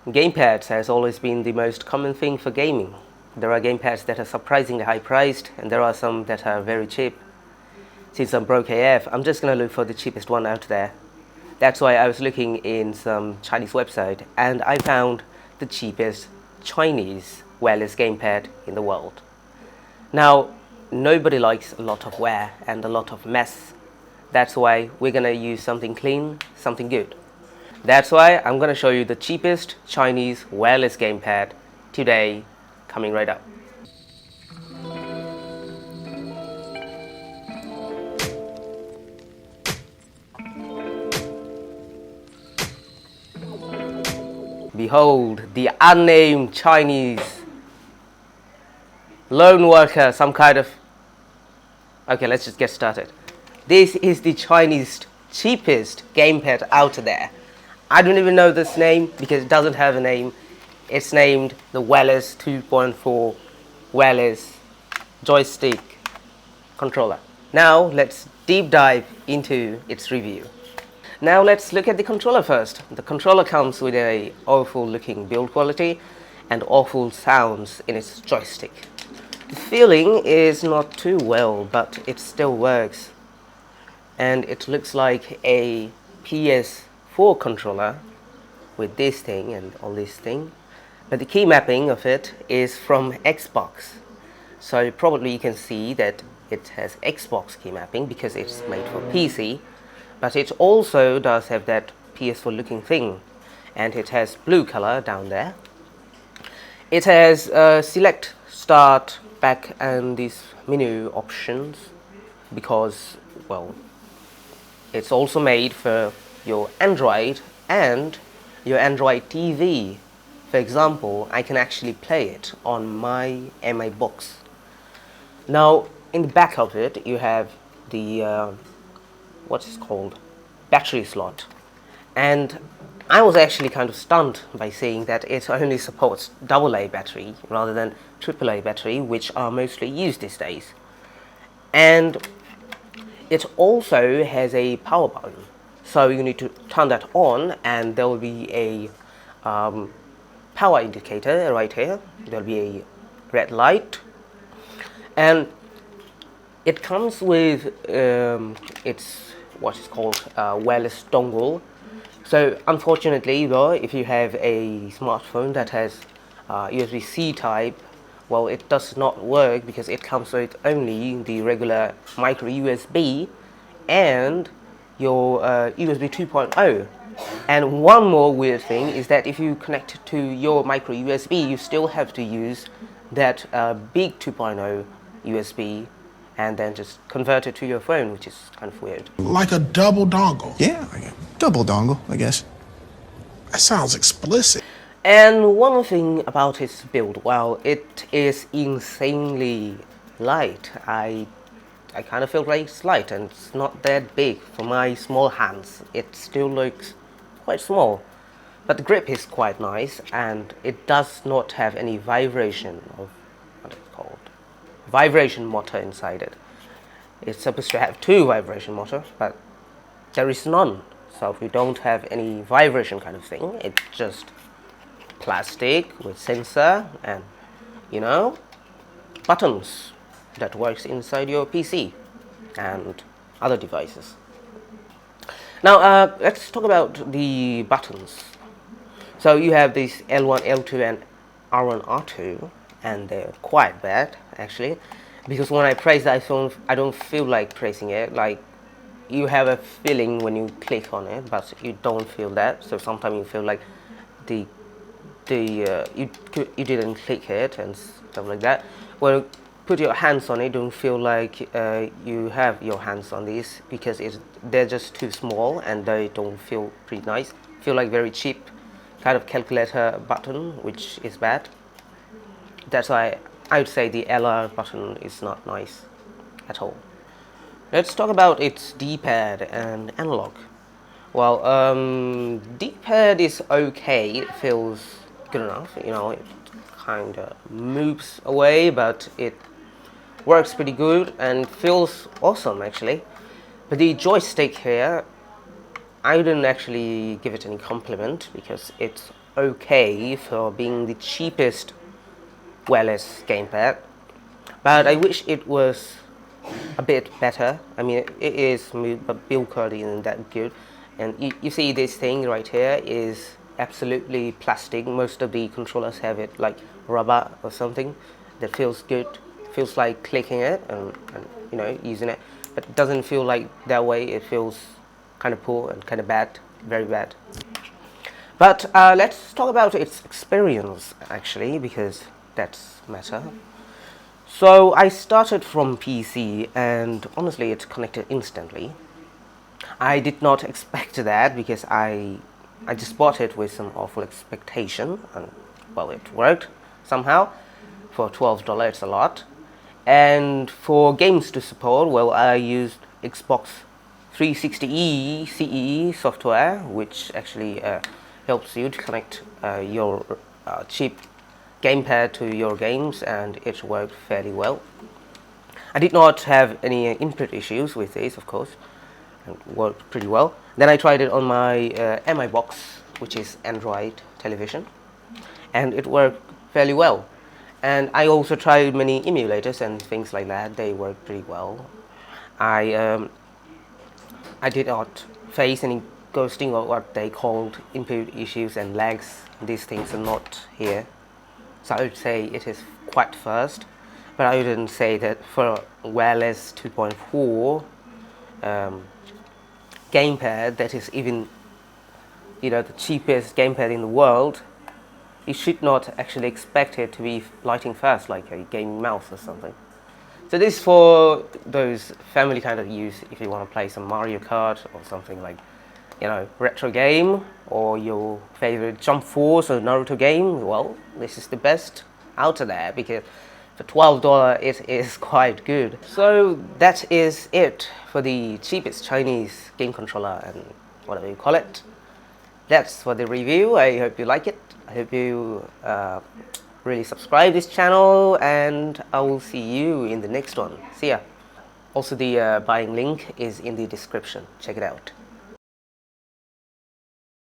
Gamepads has always been the most common thing for gaming. There are gamepads that are surprisingly high priced, and there are some that are very cheap. Since I'm broke AF, I'm just gonna look for the cheapest one out there. That's why I was looking in some Chinese website, and I found the cheapest Chinese wireless gamepad in the world. Now, nobody likes a lot of wear and a lot of mess. That's why we're gonna use something clean, something good. That's why I'm gonna show you the cheapest Chinese wireless gamepad today, coming right up. Behold, the unnamed Chinese lone worker, some kind of... Okay, let's just get started. This is the Chinese cheapest gamepad out there. I don't even know this name because it doesn't have a name. It's named the RONSHIN 2.4 wireless joystick controller. Now let's deep dive into its review. Now let's look at the controller first. The controller comes with a awful looking build quality and awful sounds in its joystick. The feeling is not too well, but it still works. And it looks like a PS4 controller with this thing and all this thing. But the key mapping of it is from Xbox. So probably you can see that it has Xbox key mapping because it's made for PC. But it also does have that PS4 looking thing. And it has blue color down there. It has select, start, back and these menu options because, well, it's also made for your Android and your Android TV. For example, I can actually play it on my MI box. Now, in the back of it, you have the what is called battery slot, and I was actually kind of stunned by seeing that it only supports AA battery rather than AAA battery, which are mostly used these days. And it also has a power button, so you need to turn that on and there will be a power indicator right here. There will be a red light, and it comes with its what is called wireless dongle. So unfortunately though, if you have a smartphone that has USB-C type, well, it does not work because it comes with only the regular micro USB and your USB 2.0. And one more weird thing is that if you connect it to your micro USB, you still have to use that big 2.0 USB and then just convert it to your phone, which is kind of weird. Like a double dongle. Yeah, like a double dongle, I guess. That sounds explicit. And one thing about its build, well, it is insanely light. I kind of feel like it's light and it's not that big for my small hands. It still looks quite small, but the grip is quite nice and it does not have any vibration of what it's called vibration motor inside it. It's supposed to have two vibration motors, but there is none. So we don't have any vibration kind of thing. It's just plastic with sensor and, you know, buttons that works inside your PC and other devices. Now let's talk about the buttons. So you have this L1, L2 and R1, R2, and they're quite bad actually, because when I press the iPhone I don't feel like pressing it. Like, you have a feeling when you click on it, but you don't feel that. So sometimes you feel like you didn't click it and stuff like that. When you put your hands on it, don't feel like you have your hands on these because they're just too small and they don't feel pretty nice. Feel like very cheap kind of calculator button, which is bad. That's why I would say the LR button is not nice at all. Let's talk about its D-pad and analog. Well, D-pad is okay. It feels good enough. You know, it kind of moves away, but it works pretty good and feels awesome actually. But the joystick here, I wouldn't actually give it any compliment because it's okay for being the cheapest wireless gamepad, but I wish it was a bit better. I mean, it is smooth, but build quality isn't that good. And you see this thing right here is absolutely plastic. Most of the controllers have it like rubber or something that feels good, feels like clicking it and using it, but it doesn't feel like that way. It feels kind of poor and kind of bad, very bad. But let's talk about its experience actually, because that's matter. So I started from PC and honestly it connected instantly. I did not expect that because I just bought it with some awful expectation, and well, it worked somehow. For $12 it's a lot. And for games to support, well, I used Xbox 360e CE software, which actually helps you to connect your cheap gamepad to your games, and it worked fairly well. I did not have any input issues with this, of course. It worked pretty well. Then I tried it on my MI box, which is Android television, and it worked fairly well. And I also tried many emulators and things like that. They worked pretty well. I did not face any ghosting or what they called input issues and lags. These things are not here. So I would say it is quite fast, but I wouldn't say that for wireless 2.4 gamepad that is even the cheapest gamepad in the world, you should not actually expect it to be lighting fast like a gaming mouse or something. So this is for those family kind of use. If you want to play some Mario Kart or something like retro game, or your favorite Jump Force or Naruto game, well, this is the best out of there, because for $12 it is quite good. So that is it for the cheapest Chinese game controller and whatever you call it. That's for the review. I hope you like it. I hope you really subscribe this channel, and I will see you in the next one. See ya. Also, the buying link is in the description. Check it out.